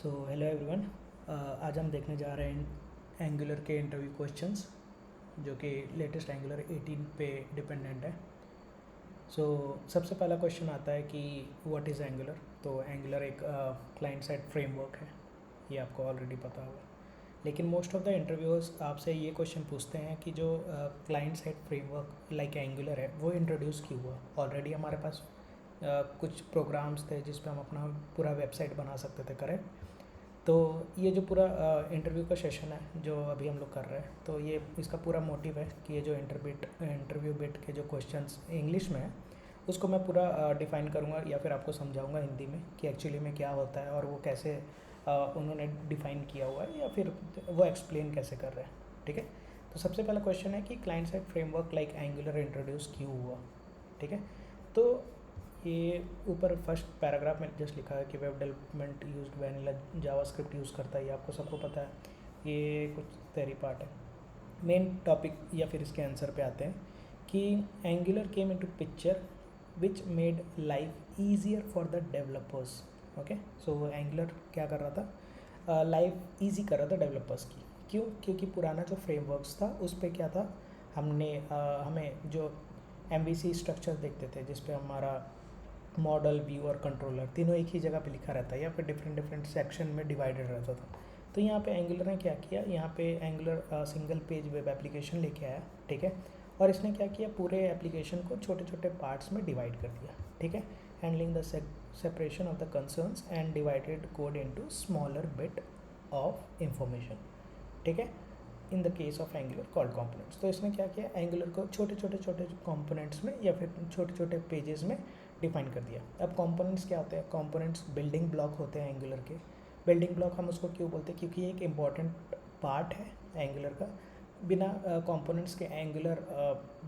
Hello everyone. आज हम देखने जा रहे हैं एंगुलर के इंटरव्यू क्वेश्चंस जो कि लेटेस्ट एंगुलर 18 पे डिपेंडेंट है। सबसे पहला क्वेश्चन आता है कि व्हाट इज़ एंगुलर। तो एंगुलर एक क्लाइंट साइड फ्रेमवर्क है, ये आपको ऑलरेडी पता होगा। लेकिन मोस्ट ऑफ द इंटरव्यूअर्स आपसे ये क्वेश्चन पूछते हैं कि जो client side framework like angular है वो इंट्रोड्यूस क्यों हुआ। ऑलरेडी हमारे पास कुछ प्रोग्राम्स थे जिस पे हम अपना पूरा वेबसाइट बना सकते थे, करेक्ट। तो ये जो पूरा इंटरव्यू का सेशन है जो अभी हम लोग कर रहे हैं, तो ये इसका पूरा मोटिव है कि ये जो इंटरव्यू बिट के जो क्वेश्चंस इंग्लिश में है उसको मैं पूरा डिफ़ाइन करूँगा या फिर आपको समझाऊंगा हिंदी में कि एक्चुअली में क्या होता है और वो कैसे उन्होंने डिफ़ाइन किया हुआ है या फिर वो एक्सप्लेन कैसे कर रहे हैं। ठीक है। तो सबसे पहला क्वेश्चन है कि client side framework like angular introduce क्यों हुआ। ठीक है। तो ये ऊपर फर्स्ट पैराग्राफ में जस्ट लिखा है कि web development used vanilla JavaScript use करता है, ये आपको सबको पता है। ये कुछ थ्योरी पार्ट है। मेन टॉपिक या फिर इसके आंसर पे आते हैं कि angular came into picture which made life easier for the developers. Okay. So angular क्या कर रहा था, लाइफ ईजी कर रहा था डेवलपर्स की। क्यों? क्योंकि पुराना जो फ्रेमवर्क्स था उस पर क्या था, हमें जो MVC स्ट्रक्चर देखते थे जिस पे हमारा मॉडल, व्यू और कंट्रोलर तीनों एक ही जगह पे लिखा रहता है या फिर डिफरेंट डिफरेंट सेक्शन में डिवाइडेड रहता था। तो यहाँ पे एंगुलर ने क्या किया, यहाँ पे angular single page web application लेके आया। ठीक है। और इसने क्या किया, पूरे एप्लीकेशन को छोटे छोटे पार्ट्स में डिवाइड कर दिया। ठीक है। Handling the separation of the concerns and divided code into smaller bit of information. ठीक है। In the case of angular called components. तो इसने क्या किया, एंगुलर को छोटे छोटे कंपोनेंट्स में या फिर छोटे छोटे पेजेस में डिफाइन कर दिया। अब कंपोनेंट्स क्या होते हैं, कंपोनेंट्स बिल्डिंग ब्लॉक होते हैं एंगुलर के। बिल्डिंग ब्लॉक हम उसको क्यों बोलते हैं, क्योंकि ये एक इम्पॉर्टेंट पार्ट है एंगुलर का। बिना कंपोनेंट्स के एंगुलर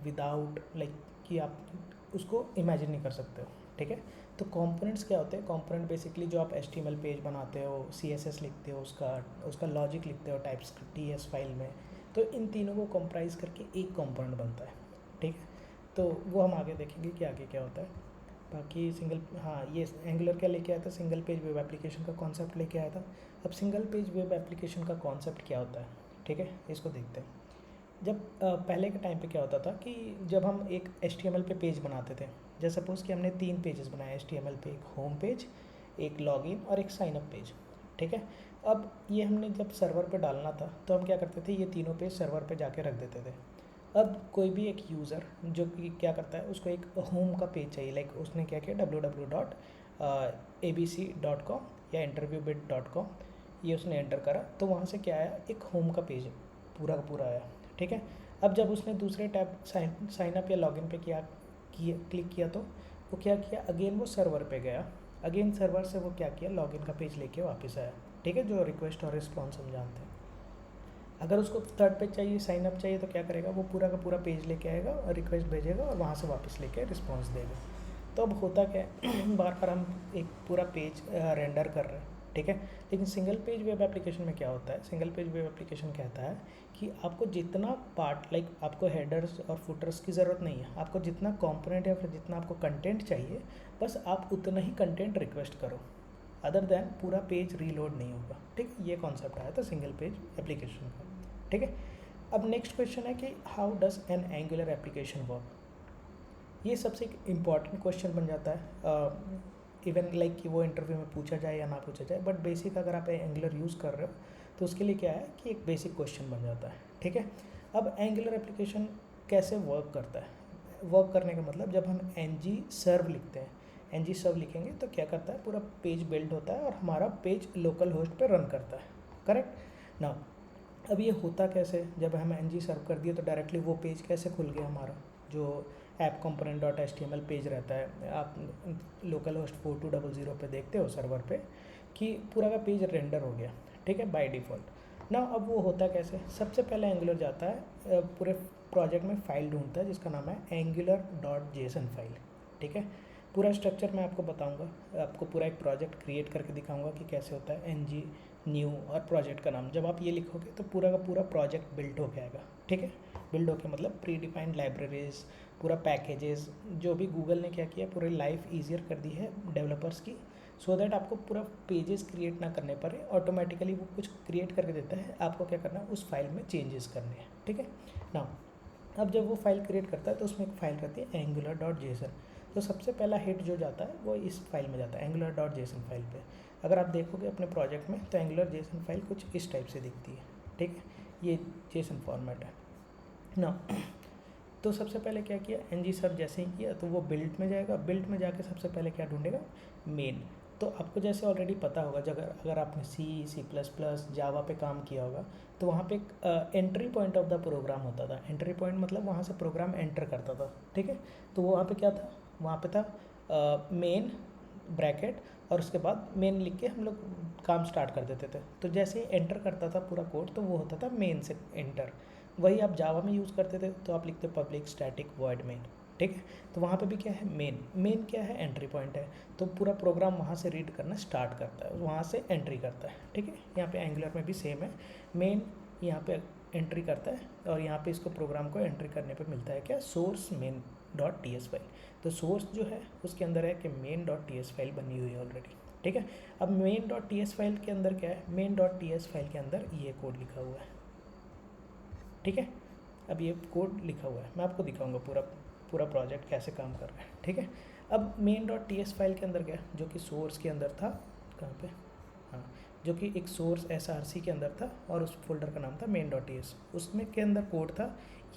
विदाउट लाइक कि आप उसको इमेजिन नहीं कर सकते हो। ठीक है। तो कंपोनेंट्स क्या होते हैं, कंपोनेंट बेसिकली जो आप HTML पेज बनाते हो, CSS लिखते हो, उसका लॉजिक लिखते हो टाइप्सक्रिप्ट TS फाइल में, तो इन तीनों को कंप्राइज करके एक कंपोनेंट बनता है। ठीक है। तो वो हम आगे देखेंगे कि आगे क्या होता है। बाकी ये एंगुलर क्या लेके आया था, सिंगल पेज वेब एप्लीकेशन का कॉन्सेप्ट लेके आया था। अब सिंगल पेज वेब एप्लीकेशन का कॉन्सेप्ट क्या होता है, ठीक है, इसको देखते हैं। जब पहले के टाइम पे क्या होता था कि जब हम एक HTML पे पेज बनाते थे, जैसे सपोज़ कि हमने 3 पेजेस बनाए HTML पे, एक होम पेज, एक लॉगिन और एक साइन अप पेज। ठीक है। अब ये हमने जब सर्वर पे डालना था तो हम क्या करते थे, ये तीनों पेज सर्वर पे जाके रख देते थे। अब कोई भी एक यूज़र जो कि क्या करता है, उसको एक होम का पेज चाहिए, लाइक उसने क्या किया www.abc.com या interviewbit.com, ये उसने एंटर करा तो वहाँ से क्या आया, एक होम का पेज पूरा का पूरा आया। ठीक है। अब जब उसने दूसरे टैब साइन अप या लॉगिन पे क्लिक किया तो वो क्या किया, अगेन वो सर्वर पे गया, अगेन सर्वर से वो क्या किया, लॉगिन का पेज लेके वापस आया। ठीक है। जो रिक्वेस्ट और रिस्पॉन्स हम जानते हैं। अगर उसको थर्ड पेज चाहिए, साइन अप चाहिए, तो क्या करेगा, वो पूरा का पूरा पेज लेके आएगा और रिक्वेस्ट भेजेगा और वहाँ से वापस लेके रिस्पॉन्स देगा। तो अब होता क्या है बार बार हम एक पूरा पेज रेंडर कर रहे हैं। ठीक है। लेकिन सिंगल पेज वेब एप्लीकेशन में क्या होता है, सिंगल पेज वेब एप्लीकेशन कहता है कि आपको जितना पार्ट, लाइक आपको हेडर्स और फुटर्स की ज़रूरत नहीं है, आपको जितना कंपोनेंट या फिर जितना आपको कंटेंट चाहिए, बस आप उतना ही कंटेंट रिक्वेस्ट करो, अदर देन पूरा पेज रीलोड नहीं होगा। ठीक है। ये कॉन्सेप्ट आया था सिंगल पेज एप्लीकेशन का। ठीक है। अब नेक्स्ट क्वेश्चन है कि how does N angular application work. ये सबसे एक इम्पॉर्टेंट क्वेश्चन बन जाता है, इवन लाइक कि वो इंटरव्यू में पूछा जाए या ना पूछा जाए, बट बेसिक अगर आप एंगुलर यूज़ कर रहे हो तो उसके लिए क्या है कि एक बेसिक क्वेश्चन बन जाता है। ठीक है। अब एंगुलर एप्लीकेशन कैसे वर्क करता है, वर्क करने का मतलब जब हम ng सर्व लिखते हैं, ng सर्व लिखेंगे तो क्या करता है, पूरा पेज बिल्ड होता है और हमारा पेज लोकल होस्ट पे रन करता है, करेक्ट ना। अब ये होता कैसे, जब हम ng सर्व कर दिए तो डायरेक्टली वो पेज कैसे खुल गया, हमारा जो app component dot HTML page रहता है, आप लोकल होस्ट 4200 पे देखते हो सर्वर पे कि पूरा का पेज रेंडर हो गया। ठीक है, बाय डिफ़ॉल्ट ना। अब वो होता कैसे, सबसे पहले एंगुलर जाता है पूरे प्रोजेक्ट में फाइल ढूंढता है जिसका नाम है angular.json फाइल। ठीक है। पूरा स्ट्रक्चर मैं आपको बताऊंगा, आपको पूरा एक प्रोजेक्ट क्रिएट करके दिखाऊंगा कि कैसे होता है। ng न्यू और प्रोजेक्ट का नाम जब आप ये लिखोगे तो पूरा का पूरा प्रोजेक्ट बिल्ड हो जाएगा। ठीक है। बिल्ड हो के मतलब प्री डिफाइंड लाइब्रेरीज, पूरा पैकेजेस, जो भी गूगल ने क्या किया, पूरी लाइफ ईजियर कर दी है डेवलपर्स की। सो दैट आपको पूरा पेजेस क्रिएट ना करने पड़े, ऑटोमेटिकली वो कुछ क्रिएट करके देता है, आपको क्या करना है उस फाइल में चेंजेस करने हैं, ठीक है ना। अब जब वो फाइल क्रिएट करता है तो उसमें एक फाइल रहती है angular.json। तो सबसे पहला हिट जो जाता है वो इस फाइल में जाता है angular.json फाइल पे। अगर आप देखोगे अपने प्रोजेक्ट में तो angular.json फाइल कुछ इस टाइप से दिखती है, ठीक है, ये जेसन फॉर्मेट है ना। तो सबसे पहले क्या किया एनजी सर, जैसे ही किया तो वो बिल्ड में जाएगा, बिल्ड में जाके सबसे पहले क्या ढूंढेगा मेन। तो आपको जैसे ऑलरेडी पता होगा, अगर आपने C++, जावा पे काम किया होगा तो वहाँ पे एक entry point of the program होता था। एंट्री पॉइंट मतलब वहाँ से प्रोग्राम एंटर करता था, ठीक है। तो वहाँ पे क्या था, वहाँ पे था मेन ब्रैकेट और उसके बाद मेन लिख के हम लोग काम स्टार्ट कर देते थे। तो जैसे ही एंटर करता था पूरा कोड तो वो होता था मेन से एंटर। वही आप जावा में यूज़ करते थे तो आप लिखते पब्लिक स्टैटिक वॉइड मेन, ठीक है। तो वहाँ पे भी क्या है मेन क्या है एंट्री पॉइंट है। तो पूरा प्रोग्राम वहाँ से रीड करना स्टार्ट करता है, वहाँ से एंट्री करता है, ठीक है। यहाँ पे एंगुलर में भी सेम है, मेन यहाँ पे एंट्री करता है और यहाँ पे इसको प्रोग्राम को एंट्री करने पे मिलता है क्या सोर्स main.ts फाइल। तो सोर्स जो है उसके अंदर है कि main.ts फाइल बनी हुई है ऑलरेडी, ठीक है। अब main.ts फाइल के अंदर क्या है, main.ts फाइल के अंदर ये कोड लिखा हुआ है, ठीक है। अब ये कोड लिखा हुआ है, मैं आपको दिखाऊंगा पूरा प्रोजेक्ट कैसे काम कर रहा है, ठीक है। अब main.ts फाइल के अंदर गया जो कि सोर्स के अंदर था, कहाँ पे, हाँ, जो कि एक सोर्स src के अंदर था और उस फोल्डर का नाम था main.ts। उसमें के अंदर कोड था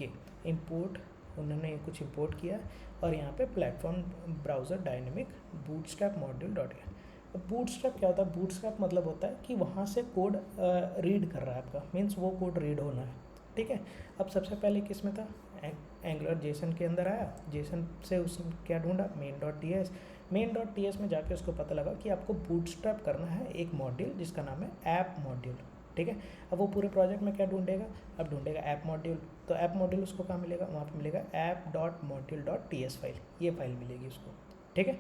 ये इंपोर्ट, उन्होंने कुछ इंपोर्ट किया और यहाँ पे platform browser dynamic bootstrap module dot है। अब बूटस्ट्रैप क्या होता है, बूटस्ट्रैप मतलब होता है कि वहाँ से कोड रीड कर रहा है आपका, मीन्स वो कोड रीड होना है, ठीक है। अब सबसे पहले किस में था, एंगुलर जेसन के अंदर आया, जेसन से उसने क्या ढूंढा main.ts में जाके उसको पता लगा कि आपको बूटस्ट्रैप करना है एक मॉड्यूल जिसका नाम है ऐप मॉड्यूल, ठीक है। अब वो पूरे प्रोजेक्ट में क्या ढूंढेगा, अब ढूंढेगा ऐप मॉड्यूल। तो ऐप मॉड्यूल उसको कहाँ मिलेगा, वहाँ पे मिलेगा app.module.ts फाइल, ये फाइल मिलेगी उसको, ठीक है।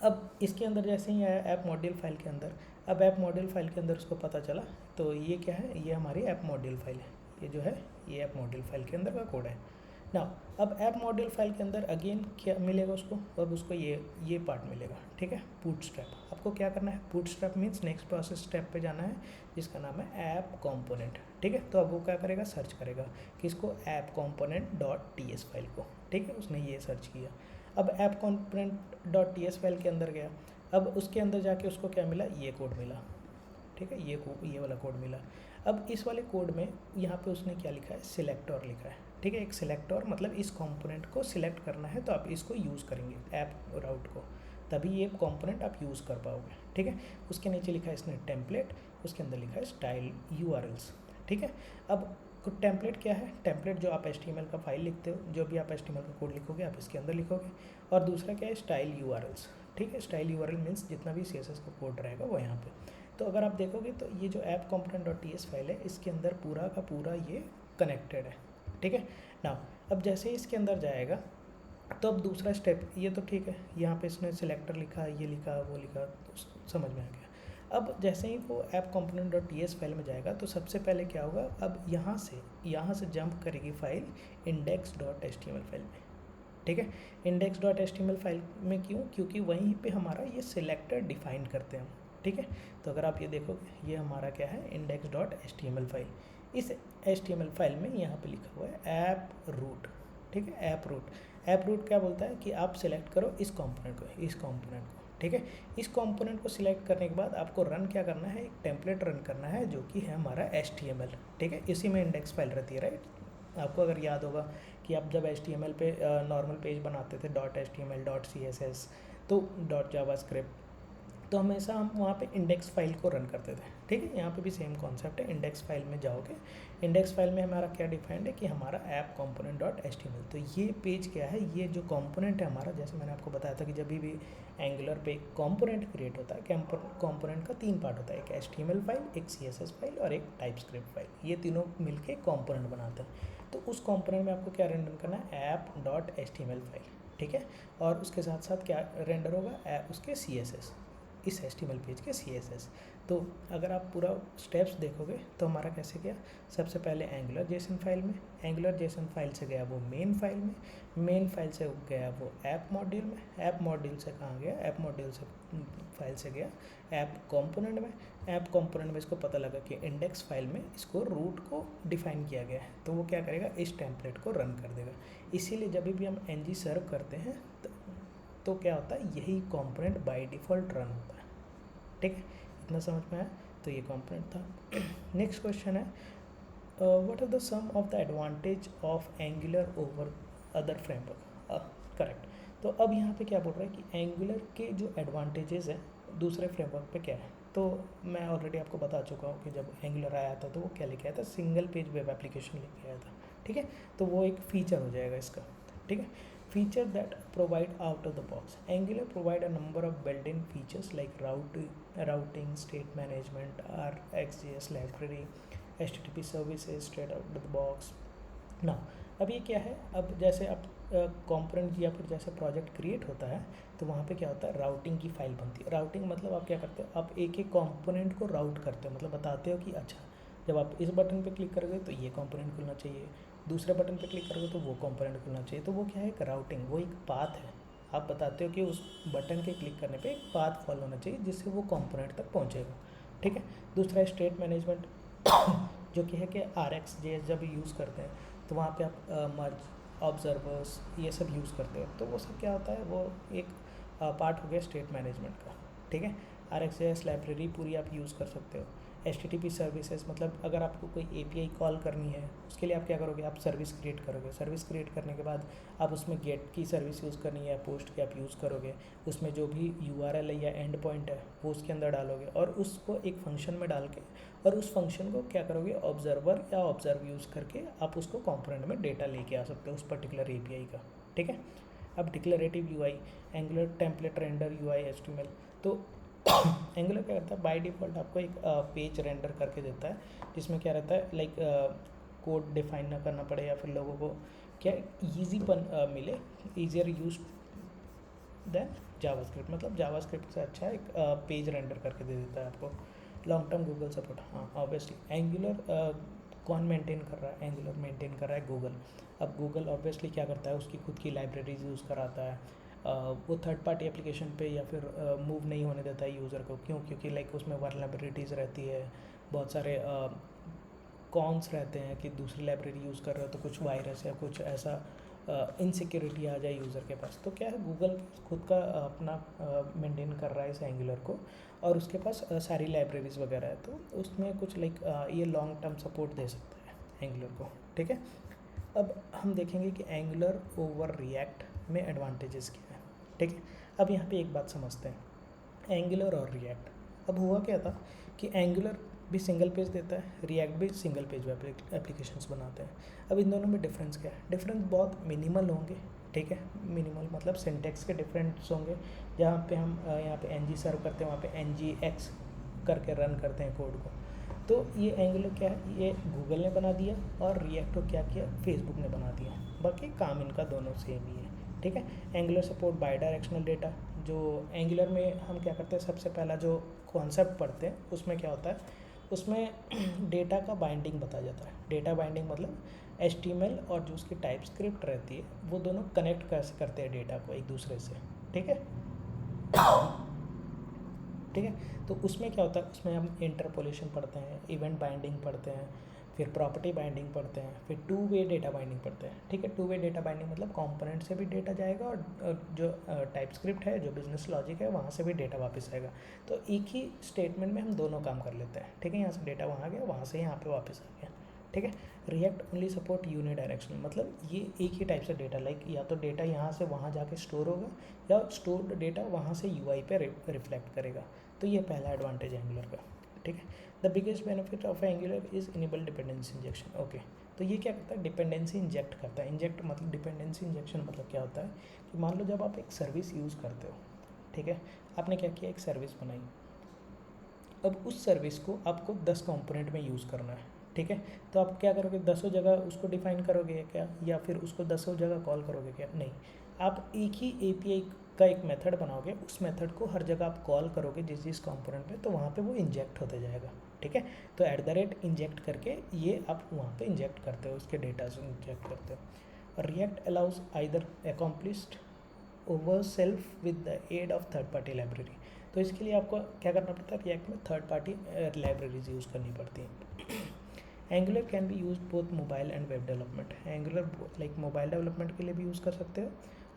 अब इसके अंदर जैसे ही आया ऐप मॉड्यूल फाइल के अंदर, अब ऐप मॉड्यूल फाइल के अंदर उसको पता चला तो ये क्या है, ये हमारी ऐप मॉड्यूल फाइल है, ये जो है ये ऐप मॉड्यूल फाइल के अंदर का कोड है ना। अब ऐप मॉड्यूल फाइल के अंदर अगेन क्या मिलेगा उसको, अब उसको ये पार्ट मिलेगा, ठीक है, बूटस्ट्रैप। आपको क्या करना है, bootstrap means next process step पे जाना है जिसका नाम है ऐप कंपोनेंट, ठीक है। तो अब वो क्या करेगा, सर्च करेगा किसको, app component dot TS file को, ठीक है, उसने ये सर्च किया। अब app component dot TS file के अंदर गया, अब उसके अंदर जाके उसको क्या मिला, ये कोड मिला, ठीक है, ये वाला कोड मिला। अब इस वाले कोड में यहाँ पे उसने क्या लिखा है, सिलेक्टर लिखा है, ठीक है। एक सिलेक्टर मतलब इस कंपोनेंट को सिलेक्ट करना है तो आप इसको यूज़ करेंगे ऐप राउट को, तभी ये कंपोनेंट आप यूज़ कर पाओगे, ठीक है। उसके नीचे लिखा है इसने टेम्पलेट, उसके अंदर लिखा है स्टाइल यूआरएल्स, ठीक है। अब टेम्पलेट क्या है, टेम्पलेट जो आप HTML का फाइल लिखते हो, जो भी आप HTML का कोड लिखोगे आप इसके अंदर लिखोगे। और दूसरा क्या है, स्टाइल यूआरएल्स, ठीक है। स्टाइल यूआरएल मीन्स जितना भी CSS का कोड रहेगा वो यहाँ पे। तो अगर आप देखोगे तो ये जो app component dot TS file है इसके अंदर पूरा का पूरा ये कनेक्टेड है, ठीक है ना। अब जैसे ही इसके अंदर जाएगा तो अब दूसरा स्टेप, ये तो ठीक है, यहाँ पे इसने सिलेक्टर लिखा, ये लिखा, वो लिखा, तो समझ में आ गया। अब जैसे ही वो app component dot TS file में जाएगा तो सबसे पहले क्या होगा, अब यहाँ से जंप करेगी file index dot HTML file में, ठीक है। इंडेक्स डॉट एचटीएमएल फाइल में क्यों, क्योंकि वहीं पे हमारा ये सिलेक्टर डिफाइन करते हैं, ठीक है। तो अगर आप ये देखोगे ये हमारा क्या है, इंडेक्स डॉट एचटीएमएल फाइल। इस एचटीएमएल फाइल में यहाँ पे लिखा हुआ है ऐप रूट, ठीक है। ऐप रूट क्या बोलता है कि आप सिलेक्ट करो इस कंपोनेंट को, ठीक है। इस कंपोनेंट को सिलेक्ट करने के बाद आपको रन क्या करना है, एक टेम्पलेट रन करना है जो कि है हमारा HTML, ठीक है। इसी में इंडेक्स फाइल रहती है, राइट। आपको अगर याद होगा कि आप जब HTML पे नॉर्मल पेज बनाते थे .html .css तो .javascript, तो हमेशा हम वहाँ पे इंडेक्स फाइल को रन करते थे, ठीक है। यहाँ पे भी सेम कॉन्सेप्ट है, इंडेक्स फाइल में जाओगे, इंडेक्स फाइल में हमारा क्या डिफाइंड है कि हमारा ऐप कंपोनेंट डॉट एचटीएमएल। तो ये पेज क्या है, ये जो कंपोनेंट है हमारा, जैसे मैंने आपको बताया था कि जब भी एंगुलर पे कंपोनेंट क्रिएट होता है, कंपोनेंट का 3 पार्ट होता है, एक HTML फाइल, एक CSS फाइल और एक टाइपस्क्रिप्ट फाइल, ये तीनों मिलके कंपोनेंट बनाते हैं। तो उस कंपोनेंट में आपको क्या रेंडर करना है, ऐप डॉट HTML फाइल, ठीक है। और उसके साथ साथ क्या रेंडर होगा, उसके CSS, इस HTML पेज के CSS। तो अगर आप पूरा स्टेप्स देखोगे तो हमारा कैसे गया, सबसे पहले एंगुलर जेसन फाइल में, एंगुलर जेसन फाइल से गया वो मेन फाइल में, मेन फाइल से गया वो ऐप मॉड्यूल में, ऐप मॉड्यूल से कहाँ गया, ऐप मॉड्यूल से फाइल से गया ऐप कंपोनेंट में, ऐप कंपोनेंट में इसको पता लगा कि इंडेक्स फाइल में इसको रूट को डिफाइन किया गया है, तो वो क्या करेगा, इस टेम्पलेट को रन कर देगा। इसीलिए जब भी हम ng सर्व करते हैं तो क्या होता है, यही कंपोनेंट बाय डिफ़ॉल्ट रन होता है। ठीक है, इतना समझ में आया, तो ये कंपोनेंट था। नेक्स्ट क्वेश्चन है what are the some of the advantage of Angular over other framework. Correct. तो अब यहाँ पे क्या बोल रहा है कि एंगुलर के जो एडवांटेजेस हैं दूसरे फ्रेमवर्क पे क्या है। तो मैं ऑलरेडी आपको बता चुका हूँ कि जब एंगुलर आया था तो वो क्या लेके आया था, सिंगल पेज वेब एप्लीकेशन लेके आया था। ठीक है, तो वो एक फीचर हो जाएगा इसका। ठीक है, feature that provide out of the box. Angular provide a number of built-in features like routing, state management, RxJS library, HTTP services straight out of the box. Now, अब ये क्या है, अब जैसे आप कंपोनेंट या फिर जैसे प्रोजेक्ट क्रिएट होता है तो वहाँ पे क्या होता है, राउटिंग की फाइल बनती है। राउटिंग मतलब आप क्या करते हो, आप एक एक कंपोनेंट को राउट करते हो, मतलब बताते हो कि अच्छा जब आप इस बटन पे क्लिक करोगे तो ये कंपोनेंट खुलना चाहिए, दूसरे बटन पे क्लिक करोगे तो वो कंपोनेंट खुलना चाहिए। तो वो क्या है, एक राउटिंग, वो एक पाथ है। आप बताते हो कि उस बटन के क्लिक करने पे एक पाथ फॉलो होना चाहिए जिससे वो कंपोनेंट तक पहुंचेगा। ठीक है, दूसरा स्टेट मैनेजमेंट जो कि है कि RxJS जब यूज़ करते हैं तो वहाँ पे आप मर्ज, ऑब्जर्वर्स, ये सब यूज़ करते हो, तो वो सब क्या होता है, वो एक पार्ट हो गया स्टेट मैनेजमेंट का। ठीक है, RxJS लाइब्रेरी पूरी आप यूज़ कर सकते हो। HTTP सर्विसेज मतलब अगर आपको कोई API कॉल करनी है उसके लिए आप क्या करोगे, आप सर्विस क्रिएट करोगे, सर्विस क्रिएट करने के बाद आप उसमें गेट की सर्विस यूज़ करनी है, पोस्ट की आप यूज़ करोगे, उसमें जो भी URL है या एंड पॉइंट है वो उसके अंदर डालोगे और उसको एक फंक्शन में डाल के और उस फंक्शन को क्या करोगे, ऑब्जर्वर या ऑब्जर्व यूज़ करके आप उसको कंपोनेंट में डेटा लेके आ सकते हो उस पर्टिकुलर API का। ठीक है, अब declarative UI, angular template render UI HTML। तो एंगुलर क्या करता है, बाय डिफ़ॉल्ट आपको एक पेज रेंडर करके देता है जिसमें क्या रहता है, लाइक कोड डिफाइन ना करना पड़े या फिर लोगों को क्या ईजीपन मिले, ईजियर यूज देन जावास्क्रिप्ट, मतलब जावास्क्रिप्ट से अच्छा एक पेज रेंडर करके दे देता है आपको। लॉन्ग टर्म गूगल सपोर्ट, हाँ ऑब्वियसली एंगुलर कौन मेंटेन कर रहा है, एंगुलर मेंटेन कर रहा है गूगल। अब गूगल ऑब्वियसली क्या करता है, उसकी खुद की लाइब्रेरीज यूज़ कराता है, वो थर्ड पार्टी एप्लीकेशन पे या फिर मूव नहीं होने देता है यूज़र को। क्यों, क्योंकि लाइक उसमें वल्नरेबिलिटीज़ रहती है, बहुत सारे कॉन्स रहते हैं कि दूसरी लाइब्रेरी यूज़ कर रहे हो तो कुछ वायरस या कुछ ऐसा इनसिक्योरिटी आ जाए यूज़र के पास। तो क्या है, गूगल खुद का अपना मेंटेन कर रहा है इस एंगुलर को और उसके पास सारी लाइब्रेरीज वगैरह है, तो उसमें कुछ लाइक ये लॉन्ग टर्म सपोर्ट दे सकता है एंगुलर को। ठीक है, अब हम देखेंगे कि एंगुलर ओवर रिएक्ट में एडवांटेजेस क्या है। ठीक है, अब यहाँ पे एक बात समझते हैं, एंगुलर और रिएक्ट। अब हुआ क्या था कि एंगुलर भी सिंगल पेज देता है, रिएक्ट भी सिंगल पेज एप्लीकेशंस बनाते हैं। अब इन दोनों में डिफरेंस क्या है, डिफरेंस बहुत मिनिमल होंगे। ठीक है, मिनिमल मतलब सिंटेक्स के डिफरेंस होंगे। जहाँ पे हम यहाँ पे ng सर्व करते हैं वहाँ पे ngx करके रन करते हैं कोड को। तो ये एंगुलर क्या है, ये गूगल ने बना दिया और रिएक्ट को क्या किया, फेसबुक ने बना दिया। बाकी काम इनका दोनों सेम ही है। ठीक है, angular support by directional data. जो एंगुलर में हम क्या करते हैं, सबसे पहला जो कॉन्सेप्ट पढ़ते हैं उसमें क्या होता है, उसमें डेटा का बाइंडिंग बताया जाता है। डेटा बाइंडिंग मतलब HTML और जो उसकी टाइप स्क्रिप्ट रहती है वो दोनों कनेक्ट कैसे करते हैं डेटा को एक दूसरे से। ठीक है, ठीक है, तो उसमें क्या होता है, उसमें हम इंटरपोलेशन पढ़ते हैं, इवेंट बाइंडिंग पढ़ते हैं, फिर प्रॉपर्टी बाइंडिंग पढ़ते हैं, फिर टू वे डेटा बाइंडिंग पढ़ते हैं। ठीक है, टू वे डेटा बाइंडिंग मतलब कंपोनेंट से भी डेटा जाएगा और जो टाइप स्क्रिप्ट है, जो बिजनेस लॉजिक है, वहाँ से भी डेटा वापस आएगा। तो एक ही स्टेटमेंट में हम दोनों काम कर लेते हैं। ठीक है, यहाँ से डेटा वहाँ गया, वहाँ से यहाँ पे वापस आ गया। ठीक है, रिएक्ट ओनली सपोर्ट यूनिडायरेक्शनल, मतलब ये एक ही टाइप से डेटा, लाइक या तो डेटा यहाँ से वहाँ जाके स्टोर होगा या स्टोर्ड डेटा वहाँ से UI पे रिफ्लेक्ट करेगा। तो ये पहला एडवांटेज है एंगुलर का। ठीक है, the biggest benefit of angular is enable dependency injection. Okay, तो ये क्या करता है, डिपेंडेंसी इंजेक्ट करता है। इंजेक्ट मतलब डिपेंडेंसी इंजेक्शन मतलब क्या होता है कि मान लो जब आप एक सर्विस यूज़ करते हो, ठीक है, आपने क्या किया, एक सर्विस बनाई, अब उस सर्विस को आपको 10 कंपोनेंट में यूज़ करना है। ठीक है, तो आप क्या करोगे, 10 जगह उसको डिफाइन करोगे क्या, या फिर उसको 10 जगह कॉल करोगे क्या, नहीं, आप एक ही API का एक मेथड बनाओगे, उस मेथड को हर जगह आप कॉल करोगे जिस जिस कंपोनेंट पे, तो वहाँ पे वो इंजेक्ट होते जाएगा, ठीक है। तो @ इंजेक्ट करके ये आप वहाँ पे इंजेक्ट करते हो, उसके डेटा से इंजेक्ट करते हो। React allows either accomplished over self with the aid of third party library. तो इसके लिए आपको क्या करना पड़ता है, रिएक्ट में थर्ड पार्टी लाइब्रेरीज यूज़ करनी पड़ती हैं। Angular can be use both mobile and web development. Angular like mobile development के लिए भी यूज़ कर सकते हो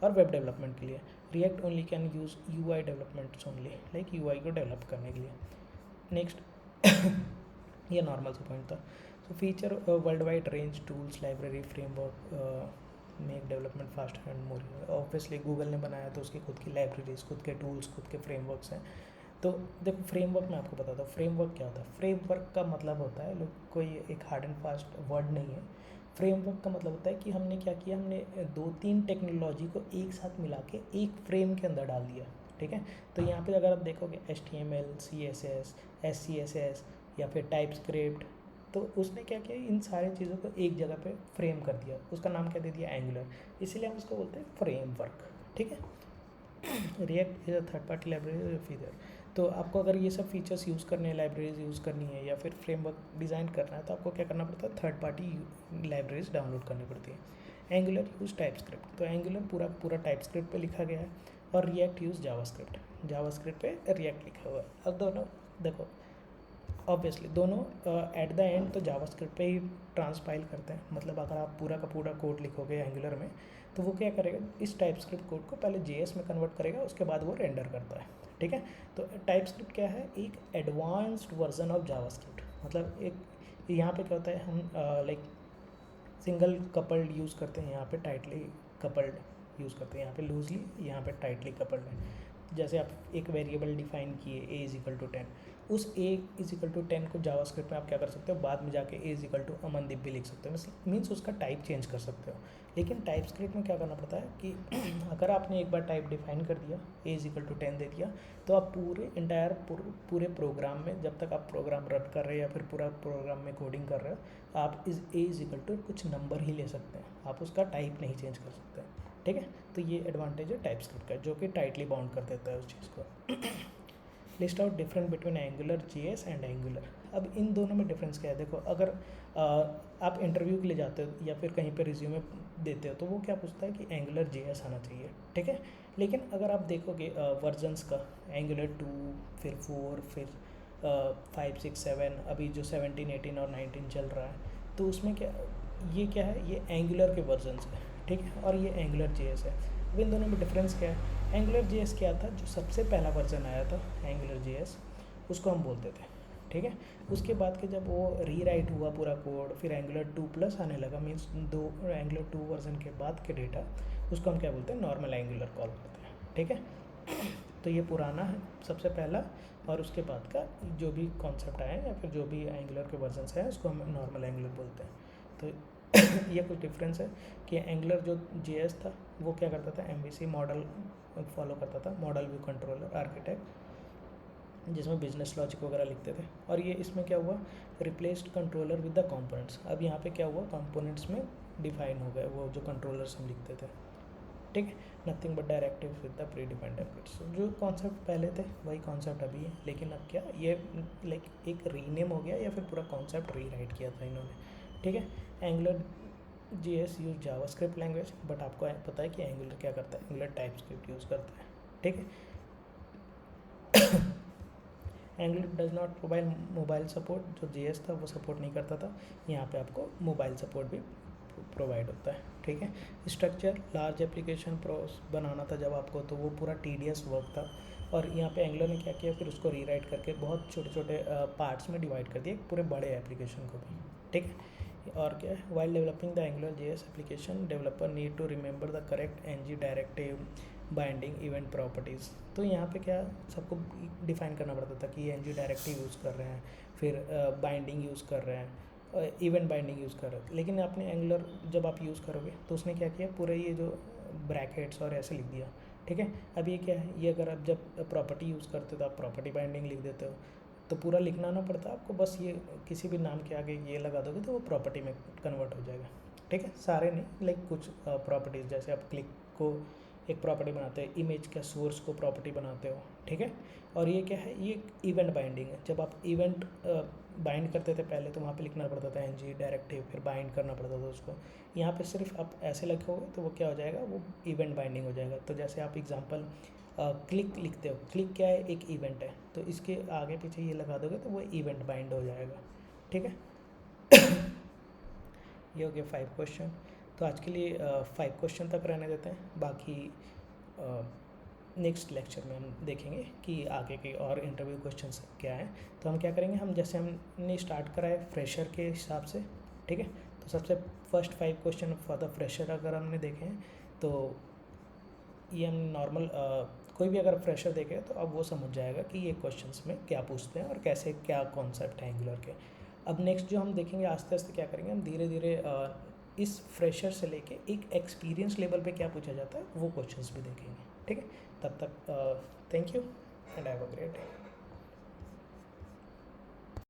और वेब डेवलपमेंट के लिए। React only can use UI developments only, like UI को डेवलप करने के लिए। नेक्स्ट ये नॉर्मल सा पॉइंट था। So feature world wide range tools library framework make development fast and more. Obviously Google ने बनाया तो उसकी खुद की लाइब्रेरीज, खुद के टूल्स, खुद के फ्रेमवर्क्स हैं। तो देखो फ्रेमवर्क मैं आपको बताता हूँ फ्रेमवर्क क्या होता है। फ्रेमवर्क का मतलब होता है, लोग कोई एक हार्ड एंड फास्ट वर्ड नहीं है। फ्रेमवर्क का मतलब होता है कि हमने क्या किया, हमने 2-3 टेक्नोलॉजी को एक साथ मिला के एक फ्रेम के अंदर डाल दिया, ठीक है। तो यहाँ पे अगर आप देखोगे HTML, CSS, SCSS या फिर टाइपस्क्रिप्ट, तो उसने क्या किया, इन सारी चीज़ों को एक जगह पे फ्रेम कर दिया, उसका नाम क्या दे दिया, एंगुलर। इसीलिए हम उसको बोलते हैं फ्रेमवर्क, ठीक है। React is a third party library feature. तो आपको अगर ये सब फीचर्स यूज़ करने हैं, लाइब्रेरीज यूज़ करनी है या फिर फ्रेमवर्क डिज़ाइन करना है, तो आपको क्या करना पड़ता है, थर्ड पार्टी लाइब्रेरीज डाउनलोड करनी पड़ती है। एंगुलर यूज़ टाइपस्क्रिप्ट, तो एंगुलर पूरा पूरा टाइपस्क्रिप्ट पे लिखा गया है, और रिएक्ट यूज़ जावास्क्रिप्ट, जावास्क्रिप्ट पे रिएक्ट लिखा हुआ है। अब दोनों देखो ऑब्वियसली दोनों एट द एंड तो जावास्क्रिप्ट पे ही ट्रांसपाइल करते हैं। मतलब अगर आप पूरा का पूरा कोड लिखोगे एंगुलर में, तो वो क्या करेगा, इस टाइपस्क्रिप्ट कोड को पहले JS में कन्वर्ट करेगा, उसके बाद वो रेंडर करता है, ठीक है। तो टाइपस्क्रिप्ट क्या है, एक एडवांस्ड वर्जन ऑफ जावास्क्रिप्ट। मतलब एक यहाँ पे क्या होता है, हम लाइक सिंगल कपल्ड यूज़ करते हैं, यहाँ पे टाइटली कपल्ड यूज़ करते हैं, यहाँ पे लूजली, यहाँ पे टाइटली कपल्ड है। जैसे आप एक वेरिएबल डिफाइन किए a = 10, उस a = 10 को जावास्क्रिप्ट में आप क्या कर सकते हो, बाद में जाके a = अमनदीप भी लिख सकते हो, मीन्स उसका टाइप चेंज कर सकते हो। लेकिन टाइपस्क्रिप्ट में क्या करना पड़ता है कि अगर आपने एक बार टाइप डिफाइन कर दिया, a = 10 दे दिया, तो आप पूरे इंटायर पूरे प्रोग्राम में, जब तक आप प्रोग्राम रन कर रहे हो या फिर पूरा प्रोग्राम में कोडिंग कर रहे हो, आप इस a = कुछ नंबर ही ले सकते हैं, आप उसका टाइप नहीं चेंज कर सकते, ठीक है। तो ये एडवांटेज है टाइपस्क्रिप्ट का, जो कि टाइटली बाउंड कर देता है उस चीज़ को। List out difference between angular JS and angular. अब इन दोनों में डिफरेंस क्या है, देखो अगर आप इंटरव्यू के लिए जाते हो या फिर कहीं पर रिज्यूमे देते हो, तो वो क्या पूछता है कि एंगुलर JS आना चाहिए, ठीक है। लेकिन अगर आप देखोगे वर्जन्स का, एंगुलर 2, फिर 4, फिर 5, 6, 7, अभी जो 17, 18 और 19 चल रहा है, तो उसमें क्या है, ये एंगुलर के वर्जन्स है, ठीक है, और ये एंगुलर JS है। अब इन दोनों में डिफरेंस क्या है, एंगुलर JS क्या था, जो सबसे पहला वर्जन आया था एंगुलर JS, उसको हम बोलते थे, ठीक है। उसके बाद के जब वो रीराइट हुआ पूरा कोड, फिर एंगुलर 2+ आने लगा, मीन्स एंगुलर 2 वर्जन के बाद के डेटा, उसको हम क्या बोलते हैं, नॉर्मल एंगुलर कॉल करते हैं, ठीक है। तो ये पुराना है सबसे पहला, और उसके बाद का जो भी कॉन्सेप्ट आया या फिर जो भी एंगुलर के वर्जन्स हैं, उसको हम नॉर्मल एंगुलर बोलते हैं। तो ये कुछ डिफरेंस है कि एंगुलर जो JS था वो क्या करता था, MVC मॉडल फॉलो करता था, मॉडल व्यू कंट्रोलर आर्किटेक्ट, जिसमें बिजनेस लॉजिक वगैरह लिखते थे। और ये इसमें क्या हुआ, replaced controller with the components. अब यहाँ पे क्या हुआ, कंपोनेंट्स में डिफाइन हो गए वो जो कंट्रोलर्स हम लिखते थे, ठीक है। Nothing but directive with the pre defined templates. जो कॉन्सेप्ट पहले थे वही कॉन्सेप्ट अभी है, लेकिन अब क्या ये लाइक एक रीनेम हो गया या फिर पूरा कॉन्सेप्ट रीराइट किया था इन्होंने, ठीक है। Angular JS use JavaScript language, but आपको पता है कि एंगुलर क्या करता है, एंगुलर टाइपस्क्रिप्ट यूज़ करता है, ठीक है। Angular does not provide mobile support, जो JS था वो सपोर्ट नहीं करता था, यहाँ पे आपको मोबाइल सपोर्ट भी प्रोवाइड होता है, ठीक है। स्ट्रक्चर, लार्ज एप्लीकेशन बनाना था जब आपको, तो वो पूरा tedious वर्क था, और यहाँ पे एंगुलर ने क्या किया, फिर उसको रीराइट करके बहुत छोटे छोटे पार्ट्स में डिवाइड कर दिया, पूरे बड़े एप्लीकेशन को भी, ठीक है। और क्या है, while developing the Angular JS application, developer need to remember the correct NG directive, binding, event properties. तो यहाँ पे क्या सबको डिफाइन करना पड़ता था कि NG डायरेक्टिव यूज़ कर रहे हैं, फिर बाइंडिंग यूज़ कर रहे हैं, इवेंट बाइंडिंग यूज़ कर रहे हैं। लेकिन आपने एंगुलर जब आप यूज़ करोगे तो उसने क्या किया, पूरे ये जो ब्रैकेट्स और ऐसे लिख दिया, ठीक है। अब ये क्या है, ये अगर आप जब प्रॉपर्टी यूज़ करते हो तो आप प्रॉपर्टी बाइंडिंग लिख देते हो, तो पूरा लिखना ना पड़ता आपको, बस ये किसी भी नाम के आगे ये लगा दोगे तो वो प्रॉपर्टी में कन्वर्ट हो जाएगा, ठीक है। सारे नहीं, लाइक कुछ प्रॉपर्टीज़, जैसे आप क्लिक को एक प्रॉपर्टी बनाते हो, इमेज का सोर्स को प्रॉपर्टी बनाते हो, ठीक है। और ये क्या है, ये इवेंट बाइंडिंग है। जब आप इवेंट बाइंड करते थे पहले तो वहाँ पे लिखना पड़ता था एनजी डायरेक्टिव, फिर बाइंड करना पड़ता था उसको। यहाँ पे सिर्फ आप ऐसे लिखोगे तो वो क्या हो जाएगा, वो इवेंट बाइंडिंग हो जाएगा। तो जैसे आप एग्जांपल क्लिक लिखते हो, क्लिक क्या है, एक इवेंट है, तो इसके आगे पीछे ये लगा दोगे तो वो इवेंट बाइंड हो जाएगा, ठीक है। ये हो गया 5 क्वेश्चन। तो आज के लिए 5 क्वेश्चन तक रहने देते हैं, बाकी नेक्स्ट लेक्चर में हम देखेंगे कि आगे के और इंटरव्यू क्वेश्चंस क्या हैं। तो हम क्या करेंगे, हम जैसे हमने स्टार्ट करा है फ्रेशर के हिसाब से, ठीक है। तो सबसे first 5 question for the fresher अगर हमने देखे हैं तो ये हम नॉर्मल कोई भी अगर फ्रेशर देखे तो अब वो समझ जाएगा कि ये क्वेश्चंस में क्या पूछते हैं और कैसे क्या कॉन्सेप्ट है एंगुलर के। अब नेक्स्ट जो हम देखेंगे आस्ते आस्ते क्या करेंगे, हम धीरे धीरे इस फ्रेशर से लेके एक एक्सपीरियंस लेवल पे क्या पूछा जाता है वो क्वेश्चंस भी देखेंगे, ठीक है। तब तक thank you and have a great day.